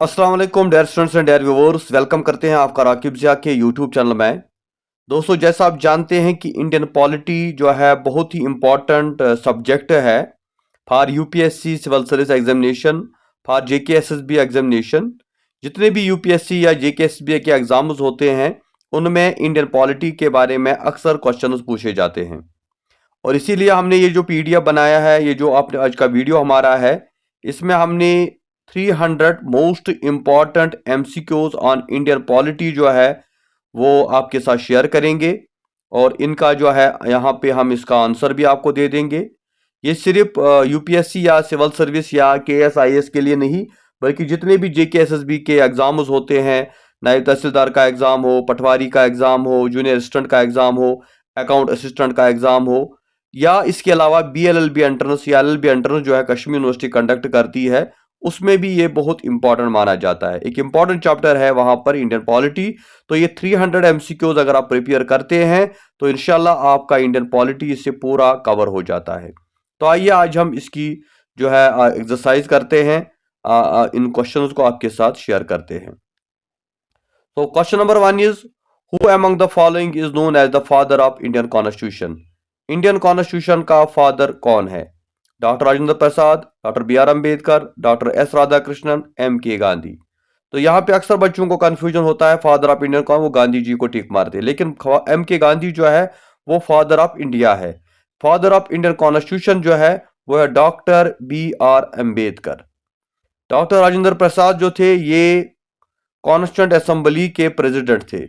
अस्सलाम वालेकुम dear students and dear viewers, welcome करते हैं आपका राकिब ज़िया के यूट्यूब चैनल में। दोस्तों, जैसा आप जानते हैं कि इंडियन पॉलिटी जो है बहुत ही इम्पॉर्टेंट सब्जेक्ट है for UPSC civil service examination, for JKSSB examination. जितने भी यूपीएससी या जेकेएसएसबी के एग्जाम्स होते हैं उनमें इंडियन पॉलिटी के बारे में अक्सर क्वेश्चन पूछे जाते हैं। और इसीलिए हमने ये जो पीडीएफ बनाया है, ये जो आपने आज का वीडियो हमारा है, इसमें हमने 300 most important MCQs on Indian polity जो है वो आपके साथ शेयर करेंगे। और इनका जो है यहाँ पे हम इसका आंसर भी आपको दे देंगे। ये सिर्फ यूपीएससी या सिविल सर्विस या केएसआईएस के लिए नहीं, बल्कि जितने भी जेकेएसएसबी के एग्जाम्स होते हैं, नायब तहसीलदार का एग्जाम हो, पटवारी का एग्जाम हो, जूनियर असिस्टेंट का एग्जाम हो, अकाउंट असिस्टेंट का एग्जाम हो, या इसके अलावा बीएलएलबी एंट्रेंस या एलएलबी एंट्रेंस जो है कश्मीर यूनिवर्सिटी कंडक्ट करती है, उसमें भी ये बहुत इंपॉर्टेंट माना जाता है। एक इंपॉर्टेंट चैप्टर है वहां पर इंडियन पॉलिटी। तो ये 300 एमसीक्यूज अगर आप प्रिपेयर करते हैं तो इंशाल्लाह आपका इंडियन पॉलिटी इससे पूरा कवर हो जाता है। तो आइए आज हम इसकी जो है एक्सरसाइज करते हैं, इन क्वेश्चंस को आपके साथ शेयर करते हैं। तो question number 1 is, who among the following is known as the father of Indian constitution? Indian constitution का फादर कौन है? Doctor Rajendra Prasad, doctor B R Ambedkar, doctor S Radhakrishnan, M K Gandhi. तो यहाँ पे अक्सर बच्चों को कंफ्यूजन होता है फादर ऑफ इंडियन कौन, वो गांधी जी को टिक मारते हैं, लेकिन एम के गांधी जो है वो फादर ऑफ इंडिया है। फादर ऑफ इंडियन कॉन्स्टिट्यूशन जो है वो है doctor B R Ambedkar. Doctor Rajendra Prasad जो थे ये कॉन्स्टिट्यूंट असेंबली के प्रेसिडेंट थे,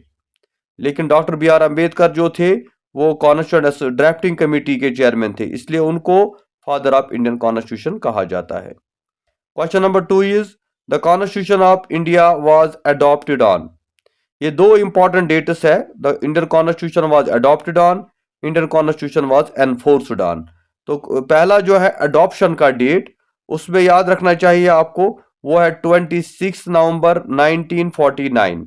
लेकिन डॉक्टर बी आर अम्बेडकर जो थे वो कॉन्स्टिट्यूंट ड्राफ्टिंग कमेटी के चेयरमैन थे, इसलिए उनको फादर ऑफ इंडियन कॉन्स्टिट्यूशन कहा जाता है। Question number 2 is, the constitution of India was adopted on? ये दो इंपॉर्टेंट डेट्स है। The Indian constitution was adopted on, Indian constitution was enforced on. तो पहला जो है अडॉप्शन का डेट, उसमें याद रखना चाहिए आपको, वो है 26 नवंबर 1949।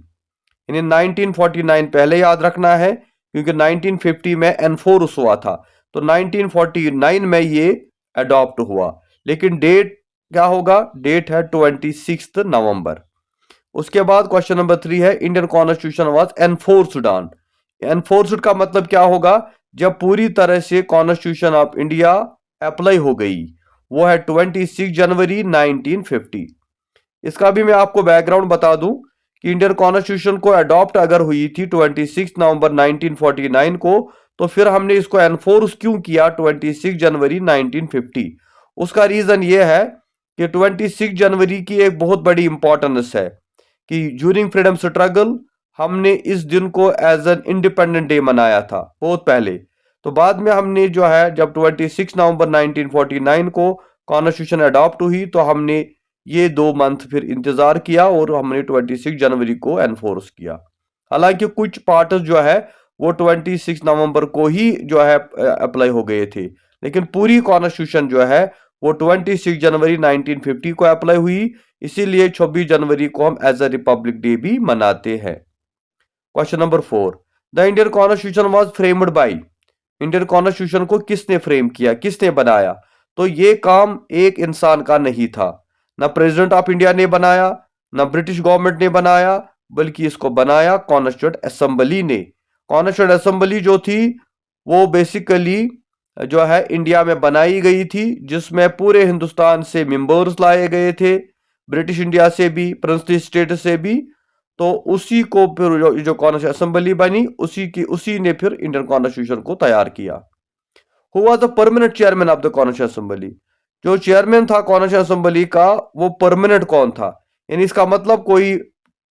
यानी 1949 पहले याद रखना है, क्योंकि 1950 में एनफोर्स हुआ था, तो 1949 में ये अडॉप्ट हुआ। लेकिन डेट क्या होगा? डेट है 26 नवंबर। उसके बाद क्वेश्चन नंबर 3 है, Indian constitution was enforced on. Enforced का मतलब क्या होगा? जब पूरी तरह से कॉन्स्टिट्यूशन ऑफ इंडिया अप्लाई हो गई, वो है 26 जनवरी 1950। इसका भी मैं आपको बैकग्राउंड बता दूं कि इंडियन कॉन्स्टिट्यूशन को अडॉप्ट अगर हुई थी 26 नवंबर 1949 को, तो फिर हमने इसको एनफोर्स क्यों किया 26 जनवरी 1950? उसका रीजन ये है कि 26 जनवरी की एक बहुत बड़ी इंपॉर्टेंस है कि ड्यूरिंग फ्रीडम स्ट्रगल हमने इस दिन को एज एन इंडिपेंडेंट डे मनाया था बहुत पहले। तो बाद में हमने जो है जब 26 नवंबर 1949 को कॉन्स्टिट्यूशन अडॉप्ट हुई, तो हमने ये 2 मंथ फिर इंतजार किया और हमने 26 जनवरी को एनफोर्स किया। हालांकि कुछ पार्ट्स जो है वो 26 नवंबर को ही जो है अप्लाई हो गए थे, लेकिन पूरी कॉन्स्टिट्यूशन जो है वो 26 जनवरी 1950 को अप्लाई हुई, इसीलिए 26 जनवरी को हम एज अ रिपब्लिक डे भी मनाते हैं। Question number 4, the Indian constitution was framed bye? Indian constitution को किसने फ्रेम किया, किसने बनाया? तो ये काम एक इंसान का नहीं था, ना प्रेसिडेंट ऑफ इंडिया ने बनाया, ना ब्रिटिश गवर्नमेंट ने बनाया, बल्कि इसको बनाया कॉन्स्टिट्यूंट असेंबली ने। कॉन्स्टिट्यूंट असेंबली जो थी वो बेसिकली जो है इंडिया में बनाई गई थी, जिसमें पूरे हिंदुस्तान से मेंबर्स लाए गए थे, ब्रिटिश इंडिया से भी, प्रिंसली स्टेट से भी। तो उसी को फिर जो कॉन्स्टिट्यूंट असेंबली बनी, उसी ने फिर इंडियन कॉन्स्टिट्यूशन को तैयार किया। Who was the permanent chairman of the constituent assembly? जो चेयरमैन था कॉन्स्टिट्यूंट असेंबली का, वो परमानेंट कौन था? यानी इसका मतलब कोई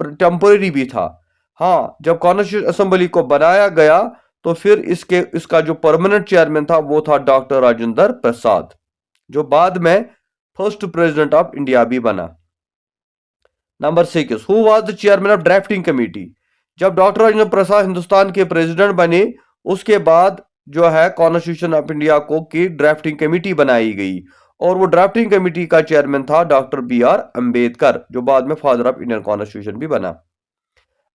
टेम्पररी भी था। हाँ, जब कॉन्स्टिट्यूंट असेंबली को बनाया गया तो फिर इसका जो परमानेंट चेयरमैन था वो था डॉक्टर राजेंद्र प्रसाद, जो बाद में फर्स्ट प्रेसिडेंट ऑफ इंडिया भी बना। Number 6, who was the chairman of drafting committee? जब डॉक्टर राजेंद्र प्रसाद हिंदुस्तान के प्रेसिडेंट बने, उसके बाद जो है कॉन्स्टिट्यूशन ऑफ इंडिया को की ड्राफ्टिंग कमेटी बनाई गई, और वो ड्राफ्टिंग कमेटी का चेयरमैन था डॉक्टर बी आर अम्बेडकर, जो बाद में फादर ऑफ इंडियन कॉन्स्टिट्यूशन भी बना।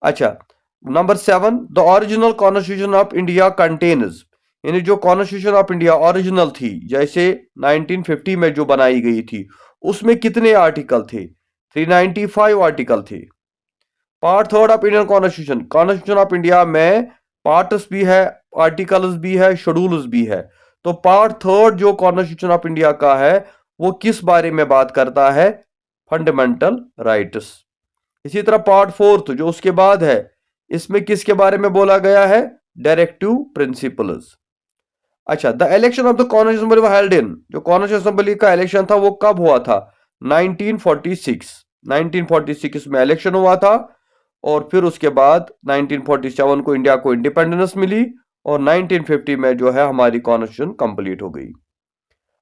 अच्छा, number 7, the original constitution of India contains? यानी जो कॉन्स्टिट्यूशन ऑफ इंडिया ओरिजिनल थी, जैसे 1950 में जो बनाई गई थी, उसमें कितने आर्टिकल थे? 395 आर्टिकल थे। Part third of Indian constitution, constitution of India में पार्ट्स भी है, आर्टिकल्स भी है, शेड्यूल्स भी है। तो पार्ट थर्ड जो कॉन्स्टिट्यूशन ऑफ इंडिया का है वो किस बारे में बात करता है? Fundamental rights. इसी तरह पार्ट फोर्थ जो उसके बाद है, इसमें किसके बारे में बोला गया है? Directive principles. अच्छा, the election of the constitution assembly held in, जो कॉन्स्टिट्यूशन असेंबली का इलेक्शन था वो कब हुआ था? 1946 में इलेक्शन हुआ था, और फिर उसके बाद 1947 को इंडिया को इंडिपेंडेंस मिली, और 1950 में जो है हमारी कॉन्स्टिट्यूशन कंप्लीट हो गई।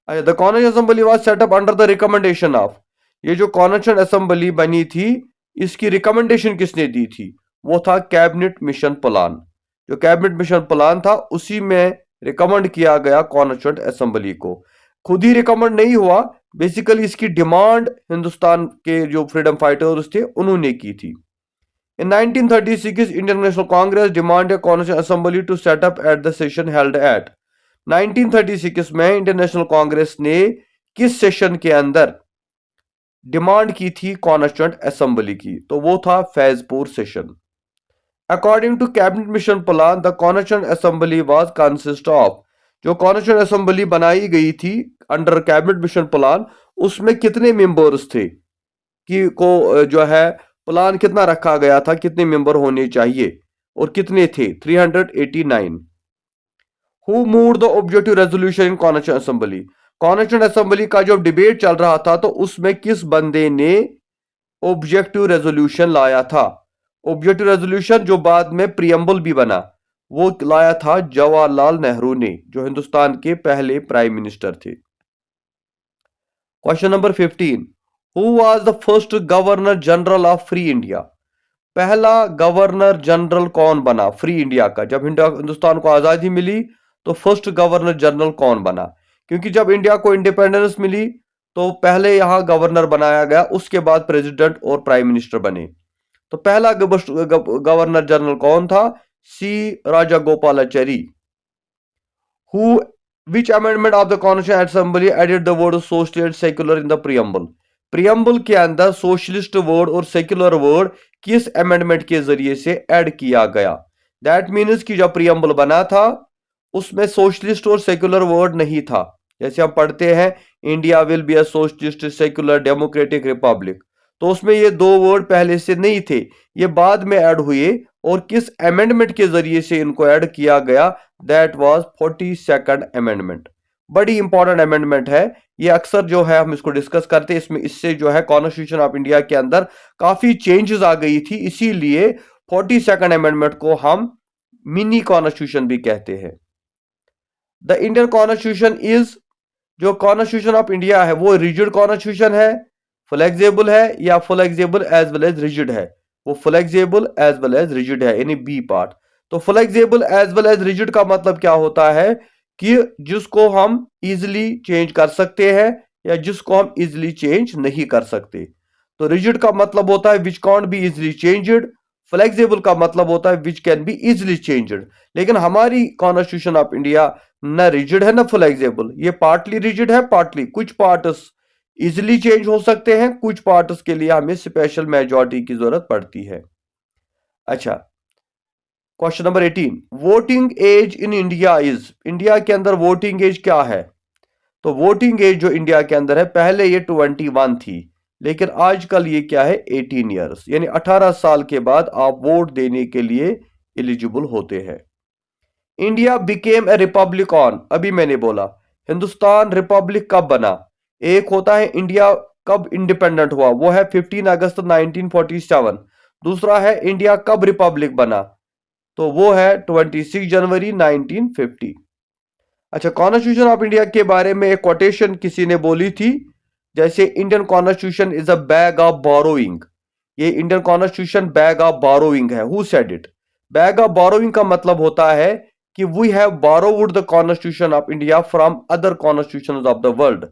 अच्छा, the constitution assembly was set up under the recommendation of, ये जो कॉन्स्टिट्यूशन असेंबली बनी थी इसकी रिकमेंडेशन किसने दी थी? वो था कैबिनेट मिशन प्लान। जो कैबिनेट मिशन प्लान था उसी में रिकमेंड किया गया कॉन्स्टिट्यूएंट असेंबली को। खुद ही रिकमेंड नहीं हुआ, बेसिकली इसकी डिमांड हिंदुस्तान के जो फ्रीडम फाइटर्स थे उन्होंने की थी। In 1936, Indian National Congress demanded Constitutional Assembly to set up at the session held at 1936 में इंडियन नेशनल कांग्रेस ने किस सेशन के अंदर डिमांड की थी कॉन्स्टिट्यूएंट असेंबली की? तो वो था Faizpur session. According to cabinet mission plan the constituent assembly was consist of, जो कॉन्स्टिट्यूएंट असेंबली बनाई गई थी अंडर कैबिनेट मिशन प्लान, उसमें कितने मेंबर्स थे कि को जो है प्लान कितना रखा गया था, कितने मेंबर होने चाहिए और कितने थे? 389। Who moved the objective resolution in constituent assembly, constituent assembly का जब डिबेट चल रहा था तो उसमें किस बंदे ने ऑब्जेक्टिव रेजोल्यूशन लाया था? ऑब्जेक्टिव रेजोल्यूशन जो बाद में प्रियम्बल भी बना, वो लाया था जवाहरलाल नेहरू ने, जो हिंदुस्तान के पहले प्राइम मिनिस्टर थे। Question number 15, who was the first governor general of free India, पहला गवर्नर जनरल कौन बना फ्री इंडिया का? जब हिंदुस्तान को आजादी मिली तो फर्स्ट गवर्नर जनरल कौन बना? क्योंकि जब इंडिया को इंडिपेंडेंस मिली तो पहले यहां गवर्नर बनाया गया, उसके बाद प्रेसिडेंट और प्राइम मिनिस्टर बने। तो पहला गवर्नर जनरल कौन था? C Rajagopalachari. Who Which amendment of the Constitutional Assembly added the word socialist and secular in the preamble? Preamble के अंदर सोशलिस्ट वर्ड और सेक्युलर वर्ड किस अमेंडमेंट के जरिए से ऐड किया गया? दैट मीन्स कि जब प्रियम्बल बना था उसमें सोशलिस्ट और सेक्युलर वर्ड नहीं था। जैसे हम पढ़ते हैं India will be a socialist secular democratic Republic, तो उसमें ये दो वर्ड पहले से नहीं थे, ये बाद में ऐड हुए। और किस अमेंडमेंट के जरिए से इनको ऐड किया गया? That was 42nd amendment. बड़ी इंपॉर्टेंट अमेंडमेंट है ये, अक्सर जो है हम इसको डिस्कस करते हैं। इसमें इससे जो है कॉन्स्टिट्यूशन ऑफ इंडिया के अंदर काफी चेंजेस आ गई थी, इसीलिए 42nd अमेंडमेंट को हम मिनी कॉन्स्टिट्यूशन भी कहते हैं। द इंडियन कॉन्स्टिट्यूशन इज, जो कॉन्स्टिट्यूशन ऑफ इंडिया है वो रिजिड कॉन्स्टिट्यूशन है, फ्लेक्सिबल है, या flexible as well as rigid है? वो flexible as well as rigid है, यानी बी पार्ट। तो flexible as well as rigid का मतलब क्या होता है? कि जिसको हम इजिली चेंज कर सकते हैं या जिसको हम इजिली चेंज नहीं कर सकते। तो रिजिड का मतलब होता है which can't be easily changed, flexible का मतलब होता है which can be easily changed. लेकिन हमारी कॉन्स्टिट्यूशन ऑफ इंडिया न रिजिड है न फ्लेक्सिबल, ये पार्टली रिजिड है, पार्टली, कुछ पार्ट्स इजिली चेंज हो सकते हैं, कुछ पार्ट्स के लिए हमें स्पेशल मेजॉरिटी की जरूरत पड़ती है। अच्छा, question number 18, voting age in India is, India के अंदर वोटिंग एज क्या है? तो वोटिंग एज जो इंडिया के अंदर है पहले ये 21 थी, लेकिन आजकल ये क्या है? 18 ईयर्स, यानी 18 साल के बाद आप वोट देने के लिए एलिजिबल होते हैं। India became a Republic on, अभी मैंने बोला हिंदुस्तान रिपब्लिक कब बना? एक होता है इंडिया कब इंडिपेंडेंट हुआ, वो है 15 अगस्त 1947। दूसरा है इंडिया कब रिपब्लिक बना, तो वो है 26 जनवरी 1950। अच्छा, कॉन्स्टिट्यूशन ऑफ इंडिया के बारे में एक कोटेशन किसी ने बोली थी, जैसे Indian constitution is a bag of borrowing, ये Indian constitution bag of borrowing है। Who said it? Bag of borrowing का मतलब होता है कि we have borrowed the constitution of India from other constitutions of the world.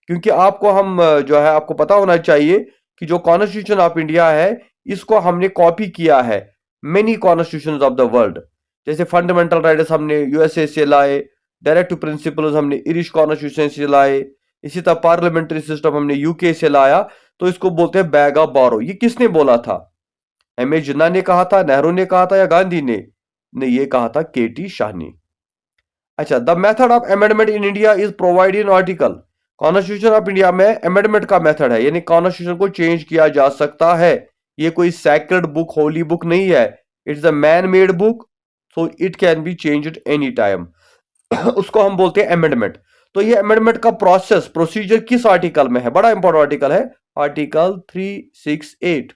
क्योंकि आपको हम जो है आपको पता होना चाहिए कि जो कॉन्स्टिट्यूशन ऑफ इंडिया है इसको हमने कॉपी किया है many constitutions of the world. जैसे फंडामेंटल राइट्स हमने यूएसए से लाए, डायरेक्टिव प्रिंसिपल्स हमने इरिश कॉन्स्टिट्यूशन से लाए, इसी तरह पार्लियामेंट्री सिस्टम हमने यूके से लाया। तो इसको बोलते हैं बैग ऑफ बोरो। ये किसने बोला था? एम ए जिन्ना ने कहा था, नेहरू ने कहा था या गांधी ने? ये कहा था केटी शाह ने। अच्छा, the method of amendment in India is provide in article. Constitution of India में अमेंडमेंट का मेथड है, यानी कॉन्स्टिट्यूशन को चेंज किया जा सकता है। ये कोई सैक्रेड बुक, होली बुक नहीं है। It's a man made book, so it can be changed any time. उसको हम बोलते हैं अमेंडमेंट। तो ये अमेंडमेंट का प्रोसीजर किस आर्टिकल में है? बड़ा इंपॉर्टेंट आर्टिकल है, article 368।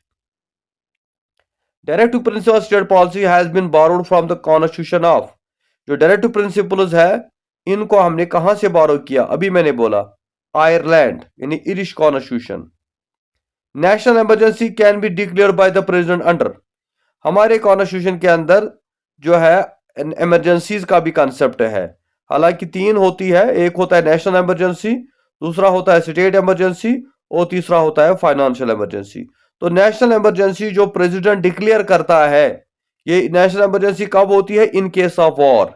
Directive principle of state policy has been borrowed from the constitution of. जो डायरेक्टिव प्रिंसिपल्स है, इनको हमने कहां से बोरो किया? अभी मैंने बोला आयरलैंड, यानी Irish constitution. National emergency can be declare by the president under. हमारे कॉन्स्टिट्यूशन के अंदर जो है इमरजेंसीज का भी कंसेप्ट है। हालांकि 3 होती है, एक होता है नेशनल इमरजेंसी, दूसरा होता है स्टेट इमरजेंसी, और तीसरा होता है फाइनेंशियल इमरजेंसी। तो नेशनल इमरजेंसी जो प्रेसिडेंट डिक्लेयर करता है, ये नेशनल इमरजेंसी कब होती है? In case of war.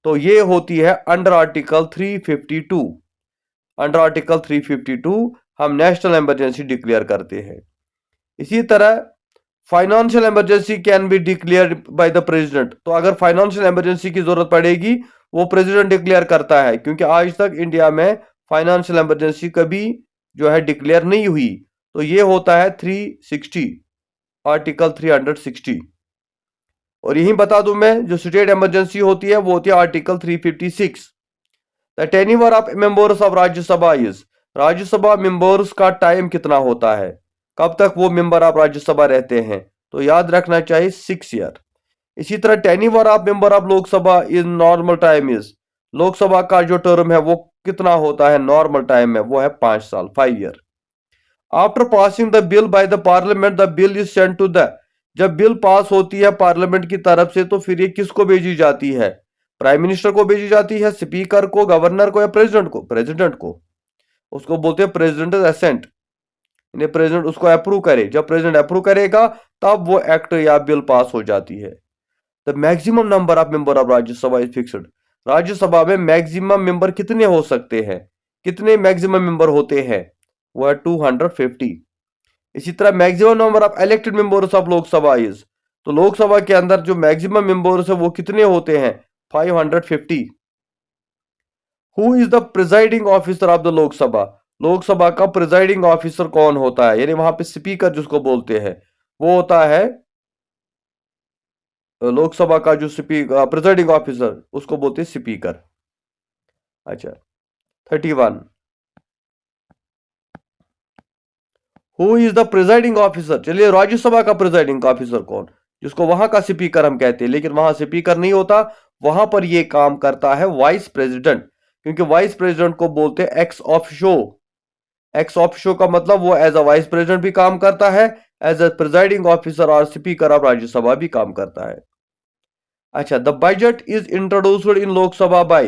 तो ये होती है अंडर आर्टिकल 352। अंडर आर्टिकल 352 हम नेशनल इमरजेंसी डिक्लेयर करते हैं। इसी तरह financial emergency can be declare by the president. तो अगर फाइनेंशियल इमरजेंसी की जरूरत पड़ेगी, वो प्रेसिडेंट डिक्लेयर करता है, क्योंकि आज तक इंडिया में फाइनेंशियल इमरजेंसी कभी जो है डिक्लेयर नहीं हुई। तो ये होता है 360, आर्टिकल 360। और यही बता दूं मैं, जो स्टेट इमरजेंसी होती है वो होती है article 356। The tenure of members of Rajya Sabha is. Rajya Sabha members का टाइम कितना होता है? कब तक वो मेंबर ऑफ राज्यसभा रहते हैं? तो याद रखना चाहिए 6 ईयर। इसी तरह tenure of member of Lok Sabha is normal time is. Lok Sabha का जो टर्म है वो कितना होता है नॉर्मल टाइम में? वो है 5 साल, 5 year. After passing the bill by the parliament, the bill is sent to the. जब बिल पास होती है पार्लियामेंट की तरफ से, तो फिर ये किसको भेजी जाती है? प्राइम मिनिस्टर को भेजी जाती है, स्पीकर को, गवर्नर को, या प्रेसिडेंट को? प्रेसिडेंट को। उसको बोलते हैं प्रेसिडेंट असेंट, यानी प्रेसिडेंट उसको अप्रूव करे। जब प्रेसिडेंट अप्रूव करेगा तब वो एक्ट या बिल पास हो जाती है। The maximum number of member of Rajya Sabha is fixed. Rajya Sabha में मैक्सिमम मेंबर कितने हो सकते हैं? कितने मैक्सिमम मेंबर होते हैं? वो है 250। इसी तरह maximum number of elected members of Lok Sabha is. तो लोकसभा के अंदर जो मैक्सिमम मेंबर्स है वो कितने होते हैं? 550। Who is the presiding officer of the Lok Sabha. Lok Sabha का प्रिजाइडिंग ऑफिसर कौन होता है? यानी वहां पे स्पीकर जिसको बोलते हैं, वो होता है लोकसभा का जो स्पीकर, प्रिजाइडिंग ऑफिसर, उसको बोलते हैं स्पीकर। अच्छा, 31। Who is the presiding officer. चलिए, राज्यसभा का प्रिजाइडिंग ऑफिसर कौन? जिसको वहां का स्पीकर हम कहते हैं, लेकिन वहां स्पीकर नहीं होता, वहां पर यह काम करता है वाइस प्रेसिडेंट। क्योंकि वाइस प्रेसिडेंट को बोलते हैं एक्स ऑफिशियो। एक्स ऑफिशियो का मतलब वो एज अ वाइस प्रेसिडेंट भी काम करता है, एज अ प्रिजाइडिंग ऑफिसर और स्पीकर ऑफ राज्यसभा भी काम करता है। अच्छा, the budget is introduced in Lok Sabha by.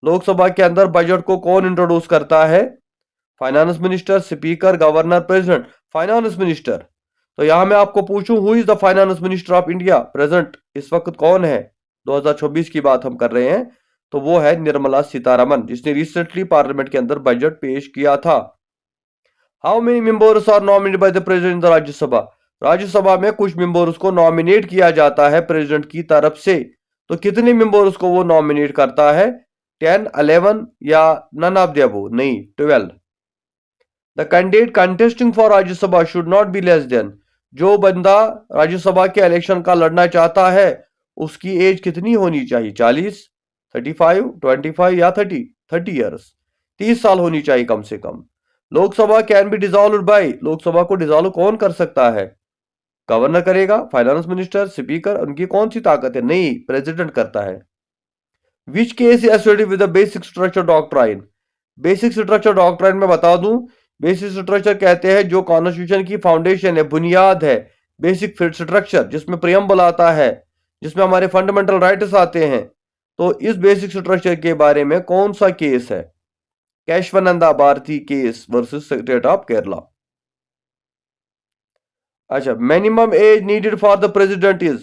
Lok Sabha के अंदर बजट को कौन इंट्रोड्यूस करता है? Finance minister, speaker, governor, president. Finance minister. तो यहां मैं आपको पूछूं, who is the finance minister of India present? इस वक्त कौन है? 2024 की बात हम कर रहे हैं, तो वो है निर्मला सीतारमन, जिसने रिसेंटली पार्लियामेंट के अंदर बजट पेश किया था। How many members are nominated by the president in the Rajya Sabha. Rajya Sabha में कुछ मेंबर्स को नॉमिनेट किया जाता है प्रेसिडेंट की तरफ से। तो कितने मेंबर्स को वो नॉमिनेट करता है? 10, 11 या नन ऑफ द अबव? नहीं, 12। The candidate contesting for Rajya Sabha should not be less than. जो बंदा राज्यसभा के इलेक्शन का लड़ना चाहता है, उसकी एज कितनी होनी चाहिए? 40, 35, 25 या 30 ईयर्स। 30 साल होनी चाहिए कम से कम। Lok Sabha can be dissolved by. Lok Sabha को डिसॉल्व कौन कर सकता है? गवर्नर करेगा, फाइनेंस मिनिस्टर, स्पीकर। उनकी कौन सी ताकत है? नहीं, प्रेसिडेंट करता है। Which case associated with the basic structure doctrine. Basic structure doctrine में बता दूं, बेसिक स्ट्रक्चर कहते हैं जो कॉन्स्टिट्यूशन की फाउंडेशन है, बुनियाद है। बेसिक स्ट्रक्चर जिसमें प्रियम्बल आता है, जिसमें हमारे फंडामेंटल राइट्स आते हैं। तो इस बेसिक स्ट्रक्चर के बारे में कौन सा केस है? Kesavananda Bharati case versus state of Kerala. अच्छा, minimum age needed for the president is.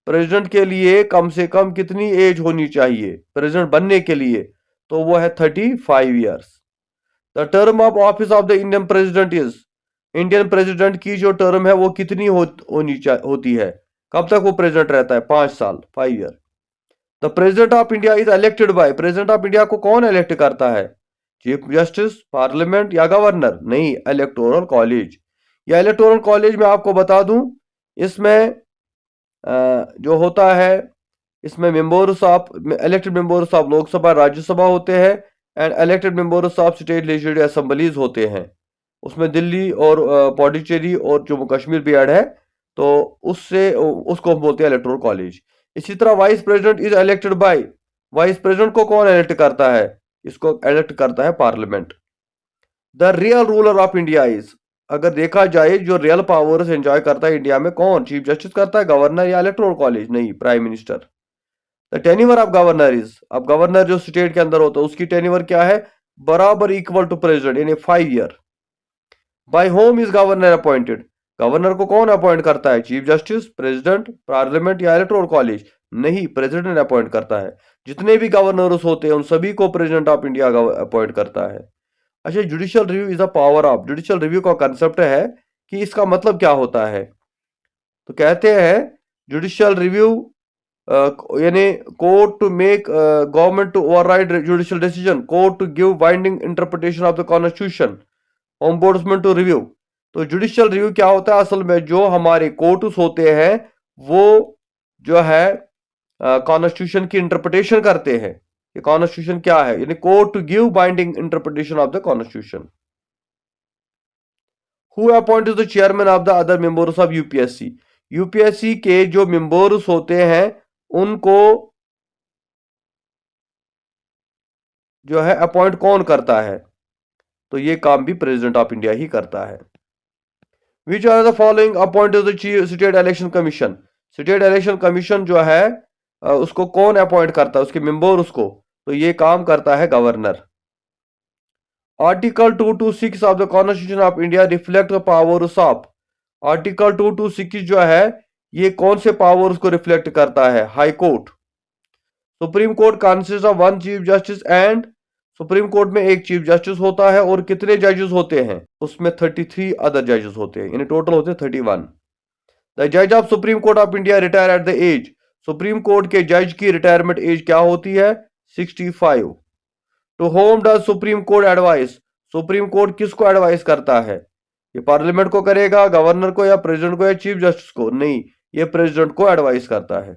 President के लिए कम से कम कितनी एज होनी चाहिए प्रेसिडेंट बनने के लिए? तो वो है 35 years. The term of office of the Indian president is. Indian president की जो टर्म है वो कितनी होती है, कब तक वो प्रेसिडेंट रहता है? 5 साल, 5 year. The president of India is elected by, president of India को कौन इलेक्ट करता है? चीफ जस्टिस, पार्लियामेंट या गवर्नर? नहीं, इलेक्टोरल कॉलेज। या इलेक्टोरल कॉलेज में आपको बता दूं, इसमें जो होता है, इसमें members of elected members of Lok Sabha Rajya Sabha होते हैं and elected members of state legislative assemblies होते हैं। उसमें दिल्ली और पौडुचेरी और जम्मू कश्मीर भी ऐड है, तो उससे उसको हम बोलते हैं इलेक्टोरल कॉलेज। इसी तरह vice president is elected by, vice president को कौन इलेक्ट करता है? इसको इलेक्ट करता है parliament. The real ruler of India is, अगर देखा जाए जो रियल पावर्स एंजॉय करता है इंडिया में, कौन? चीफ जस्टिस करता है, गवर्नर या इलेक्टोरल कॉलेज? नहीं, prime minister. The tenure of governor is, अब गवर्नर जो स्टेट के अंदर होता है उसकी टेन्योर क्या है? बराबर इक्वल टू प्रेसिडेंट, यानी 5 year. By whom is governor appointed, governor को कौन अपॉइंट करता है? चीफ जस्टिस, प्रेसिडेंट, पार्लियामेंट या इलेक्टोरल कॉलेज? नहीं, प्रेसिडेंट अपॉइंट करता है। जितने भी गवर्नर्स होते हैं उन सभी को प्रेसिडेंट ऑफ इंडिया अपॉइंट करता है। अच्छा, judicial review is a power of, judicial review का कंसेप्ट है कि इसका मतलब क्या होता है? तो कहते हैं जुडिशियल रिव्यू यानी court to make government to override judicial decision, court to give binding interpretation of the constitution, ombudsman to review. तो जुडिशियल रिव्यू क्या होता है? असल में जो हमारे कोर्ट्स होते हैं वो जो है कॉन्स्टिट्यूशन की इंटरप्रिटेशन करते हैं। ये कॉन्स्टिट्यूशन क्या है, यानी court to give binding interpretation of the constitution. Who appointed the chairman of the other members of UPSC, UPSC के जो मेंबर्स होते हैं उनको जो है अपॉइंट कौन करता है? तो ये काम भी प्रेसिडेंट ऑफ इंडिया ही करता है। Which are the following appointed the state election commission, state election commission जो है उसको कौन अपॉइंट करता है, उसके मेंबर उसको? तो ये काम करता है governor. Article 226 of the constitution of India reflect the powers of, article 226 जो है ये कौन से पावर्स को रिफ्लेक्ट करता है? High court. Supreme court consist of 1 chief justice and, supreme court में एक चीफ जस्टिस होता है और कितने जजेस होते हैं? उसमें 33 अदर जजेस होते हैं, यानी टोटल होते हैं 31। द जज of supreme court of India retire at the age, supreme court के जज की रिटायरमेंट एज क्या होती है? 65। To whom does supreme court advise, supreme court किसको एडवाइस करता है? ये पार्लियामेंट को करेगा, गवर्नर को या प्रेसिडेंट को या चीफ जस्टिस को? नहीं, ये प्रेसिडेंट को एडवाइस करता है।